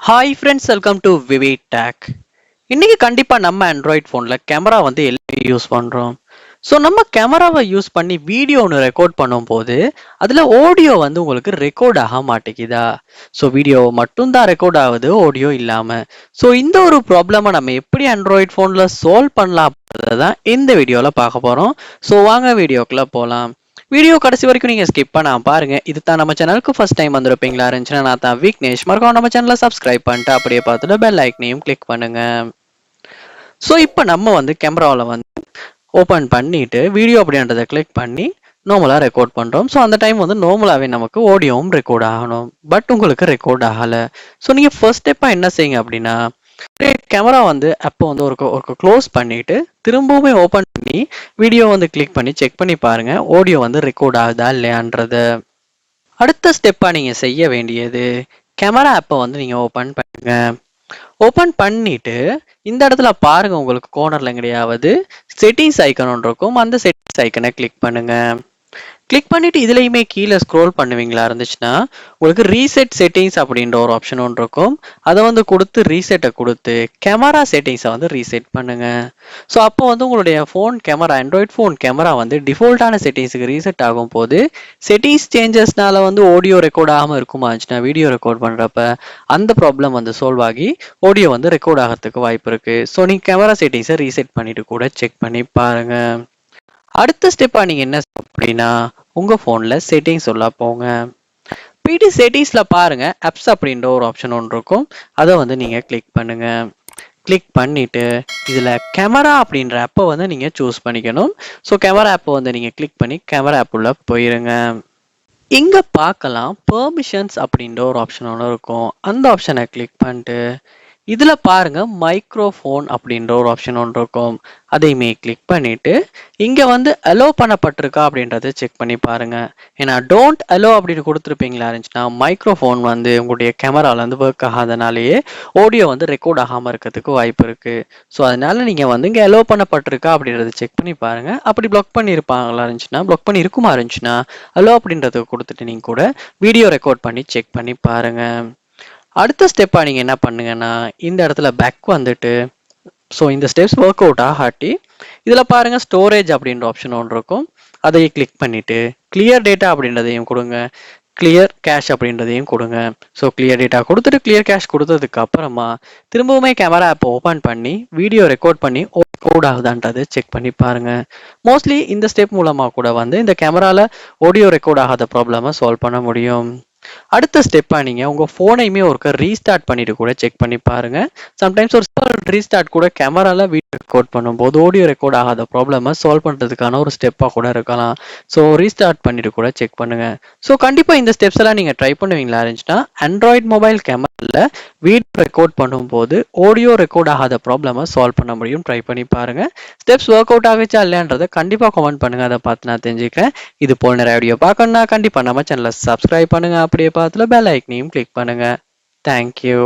Hi friends, welcome to VV tag. இன்னைக்கு கண்டிப்பாக நம்ம ஆண்ட்ராய்ட் ஃபோனில் கேமரா வந்து எல்லாமே யூஸ் பண்ணுறோம். ஸோ நம்ம கேமராவை யூஸ் பண்ணி வீடியோ ஒன்று ரெக்கார்ட் பண்ணும்போது அதில் ஆடியோ வந்து உங்களுக்கு ரெக்கார்ட் ஆக மாட்டேங்குதா? ஸோ வீடியோ மட்டும்தான் ரெக்கார்ட் ஆகுது, ஆடியோ இல்லாமல். ஸோ இந்த ஒரு ப்ராப்ளமை நம்ம எப்படி ஆண்ட்ராய்ட் ஃபோனில் சால்வ் பண்ணலாம் தான் இந்த வீடியோவில் பார்க்க போகிறோம். ஸோ வாங்க வீடியோக்குள்ளே போகலாம். வீடியோ கடைசி வரைக்கும் நீங்க ஸ்கிப் பண்ணாம பாருங்க. இது தான் நம்ம சேனலுக்கு ஃபர்ஸ்ட் டைம் வந்திருப்பீங்களா இருந்துச்சுன்னா நான் தான் விக்னேஷ். மறக்காம நம்ம சேனலை சப்ஸ்கிரைப் பண்ணிட்டு அப்படியே பார்த்துட்டு பெல் ஐக்கனையும் கிளிக் பண்ணுங்க. ஸோ இப்போ நம்ம வந்து கேமராவில் வந்து ஓப்பன் பண்ணிட்டு வீடியோ அப்படின்றத கிளிக் பண்ணி நார்மலாக ரெக்கார்ட் பண்ணுறோம். ஸோ அந்த டைம் வந்து நார்மலாகவே நமக்கு ஆடியோவும் ரெக்கார்ட் ஆகணும். பட் உங்களுக்கு ரெக்கார்ட் ஆகலை. ஸோ நீங்கள் ஃபர்ஸ்ட் ஸ்டெப்பாக என்ன செய்யுங்க அப்படின்னா, கேமரா வந்து அப்போ வந்து ஒரு க்ளோஸ் பண்ணிட்டு திரும்பவும் ஓப்பன் பண்ணி வீடியோ வந்து கிளிக் பண்ணி செக் பண்ணி பாருங்க ஆடியோ வந்து ரெக்கார்ட் ஆகுதா இல்லையான்றது. அடுத்த ஸ்டெப்பா நீங்க செய்ய வேண்டியது, கேமரா ஆப்பை வந்து நீங்க ஓப்பன் பண்ணுங்க. ஓப்பன் பண்ணிட்டு இந்த இடத்துல பாருங்க, உங்களுக்கு கோர்னர்ல எங்கேயாவது செட்டிங்ஸ் ஐக்கன் ஒன்று இருக்கும். அந்த செட்டிங்ஸ் ஐக்கனை கிளிக் பண்ணுங்க. கிளிக் பண்ணிட்டு இதுலையுமே கீழே ஸ்க்ரோல் பண்ணுவீங்களா இருந்துச்சுன்னா உங்களுக்கு ரீசெட் செட்டிங்ஸ் அப்படின்ற ஒரு ஆப்ஷன் ஒன்று இருக்கும். அதை வந்து கொடுத்து ரீசெட்டை கொடுத்து கேமரா செட்டிங்ஸை வந்து ரீசெட் பண்ணுங்க. ஸோ அப்போ வந்து உங்களுடைய phone camera, Android phone camera வந்து டிஃபால்ட்டான செட்டிங்ஸுக்கு ரீசெட் ஆகும் போது செட்டிங்ஸ் சேஞ்சஸ்னால வந்து ஆடியோ ரெக்கார்ட் ஆகாமல் இருக்குமா இருந்துச்சுன்னா வீடியோ ரெக்கார்ட் பண்ணுறப்ப அந்த ப்ராப்ளம் வந்து சால்வ் ஆகி ஆடியோ வந்து ரெக்கார்ட் ஆகிறதுக்கு வாய்ப்பு இருக்கு. ஸோ நீங்கள் கேமரா செட்டிங்ஸை ரீசெட் பண்ணிட்டு கூட செக் பண்ணி பாருங்க. அடுத்த ஸ்டெப்பா நீங்க என்ன அப்படின்னா, உங்க போன்ல செட்டிங்ஸ் உள்ள போங்க. பிடி செட்டிங்ஸ்ல பாருங்க, ஆப்ஸ் அப்படின்ற ஒரு ஆப்ஷன் ஒன்று இருக்கும். அதை வந்து நீங்க கிளிக் பண்ணுங்க. கிளிக் பண்ணிட்டு இதுல கேமரா அப்படின்ற ஆப்பை வந்து நீங்க சூஸ் பண்ணிக்கணும். ஸோ கேமரா ஆப்பை வந்து நீங்க கிளிக் பண்ணி கேமரா ஆப் உள்ள போயிருங்க. இங்க பார்க்கலாம் பெர்மிஷன்ஸ் அப்படின்ற ஒரு ஆப்ஷன் ஒன்று இருக்கும். அந்த ஆப்ஷனை கிளிக் பண்ணிட்டு இதுல பாருங்க மைக்ரோஃபோன் அப்படின்ற ஒரு ஆப்ஷன் ஒன்று இருக்கும். அதையுமே கிளிக் பண்ணிட்டு இங்க வந்து அலோ பண்ணப்பட்டிருக்கா அப்படின்றத செக் பண்ணி பாருங்க. ஏன்னா டோன்ட் அலோ அப்படின்னு கொடுத்துருப்பீங்களா இருந்துச்சுன்னா மைக்ரோஃபோன் வந்து உங்களுடைய கேமரால இருந்து ஒர்க் ஆகாதனாலேயே ஆடியோ வந்து ரெக்கார்ட் ஆகாம இருக்கிறதுக்கு வாய்ப்பு இருக்கு. ஸோ அதனால நீங்க வந்து இங்க அலோ பண்ணப்பட்டிருக்கா அப்படின்றத செக் பண்ணி பாருங்க. அப்படி பிளாக் பண்ணியிருப்பாங்களா இருந்துச்சுன்னா, பிளாக் பண்ணி இருக்குமா இருந்துச்சுன்னா அலோ அப்படின்றத கொடுத்துட்டு நீங்க கூட வீடியோ ரெக்கார்ட் பண்ணி செக் பண்ணி பாருங்க. அடுத்த ஸ்டெப்பா நீங்க என்ன பண்ணுங்கன்னா, இந்த இடத்துல பேக் வந்துட்டு ஸோ இந்த ஸ்டெப்ஸ் ஒர்க் அவுட் ஆகாட்டி இதில் பாருங்க ஸ்டோரேஜ் அப்படின்ற ஆப்ஷன் ஒன்று இருக்கும். அதையே கிளிக் பண்ணிட்டு கிளியர் டேட்டா அப்படின்றதையும் கொடுங்க, கிளியர் கேஷ் அப்படின்றதையும் கொடுங்க. ஸோ கிளியர் டேட்டா கொடுத்துட்டு கிளியர் கேஷ் கொடுத்ததுக்கு அப்புறமா திரும்பவுமே கேமரா ஆப்பை ஓப்பன் பண்ணி வீடியோ ரெக்கார்ட் பண்ணி ஓட் ஆகுதான்றது செக் பண்ணி பாருங்க. மோஸ்ட்லி இந்த ஸ்டெப் மூலமா கூட வந்து இந்த கேமரால ஆடியோ ரெக்கார்ட் ஆகாத ப்ராப்ளமை சால்வ் பண்ண முடியும். அடுத்த ஸ்டெப்பா நீங்க உங்க போனையுமே ஒருக்க ரீஸ்டார்ட் பண்ணிட்டு கூட செக் பண்ணி பாருங்க. சம்டைம்ஸ் ஒரு ரீஸ்டார்ட் கூட கேமரால வீடியோ ரெக்கார்ட் பண்ணும்போது ஆடியோ ரெக்கார்ட் ஆகாத ப்ராப்ளமை சால்வ் பண்றதுக்கான ஒரு ஸ்டெப்பா கூட இருக்கலாம். ஸோ ரீஸ்டார்ட் பண்ணிட்டு கூட செக் பண்ணுங்க. ஸோ கண்டிப்பா இந்த ஸ்டெப்ஸ் எல்லாம் நீங்க ட்ரை பண்ணுவீங்களா இருந்துச்சுன்னா ஆண்ட்ராய்ட் மொபைல் கேமரால வீடியோ ரெக்கார்ட் பண்ணும்போது ஆடியோ ரெக்கார்ட் ஆகாத ப்ராப்ளமை சால்வ் பண்ண முடியும். ட்ரை பண்ணி பாருங்க. ஸ்டெப்ஸ் ஒர்க் அவுட் ஆகிச்சா இல்லையான்றதை கண்டிப்பா கமெண்ட் பண்ணுங்க. அதை பார்த்து நான் தெரிஞ்சுக்கிறேன். இது போல் நிறைய வீடியோ பார்க்கணும்னா கண்டிப்பா நம்ம சேனலை சப்ஸ்கிரைப் பண்ணுங்க. அப்படியே பார்த்துல பெல் ஐக்கனையும் கிளிக் பண்ணுங்க. தேங்க்யூ.